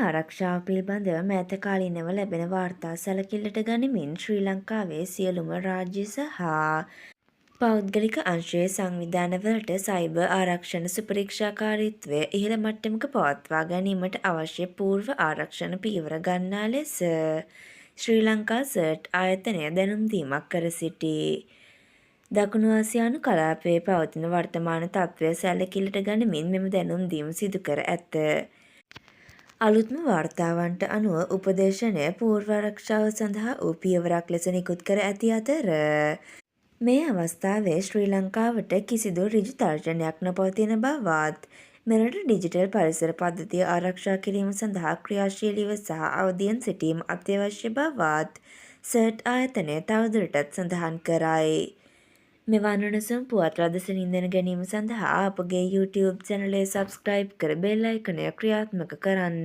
ආරක්ෂාව පිළිබඳව මෑත කාලීනව ලැබෙන වාර්තා සැලකිල්ලට ගනිමින් ශ්‍රී ලංකාවේ සියලුම රාජ්‍ය සහ පෞද්ගලික අංශයේ සංවිධානවලට සයිබර් ආරක්ෂණ සුපරීක්ෂාකාරීත්වය ඉහළ මට්ටමක පවත්වා ගැනීමට අවශ්‍ය පූර්ව ආරක්ෂණ පියවර ගන්නා ලෙස ශ්‍රී ලංකා සර්ට් ආයතනය දැනුම් දීමක් කර සිටී. දකුණු ආසියානු කලාපයේ පවතින වර්තමාන තත්ත්වය සැලකිල්ලට ගනිමින් මෙම දැනුම් දීම සිදු කර ඇත. අලුත්ම වාර්තාවන්ට අනුව උපදේශනය පූර්වාරක්ෂාව සඳහා වූ පියවරක් ලෙස නිකුත් කර ඇති අතර මේ අවස්ථාවේ ශ්‍රී ලංකාවට කිසිදු ඍජු තර්ජනයක් නොපවතින බවත් මෙරට ඩිජිටල් පරිසර පද්ධතිය ආරක්ෂා කිරීම සඳහා ක්‍රියාශීලීව සහ අවදියෙන් සිටීම අත්‍යවශ්‍ය බවත් සර්ට් ආයතනය තවදුරටත් සඳහන් කරයි. මෙවන් උණුසුම් පුවත් රදසනින් දැන ගැනීම සඳහා අපගේ YouTube චැනලය සබ්ස්ක්‍රයිබ් කර බෙල් අයිකනය ක්‍රියාත්මක කරන්න.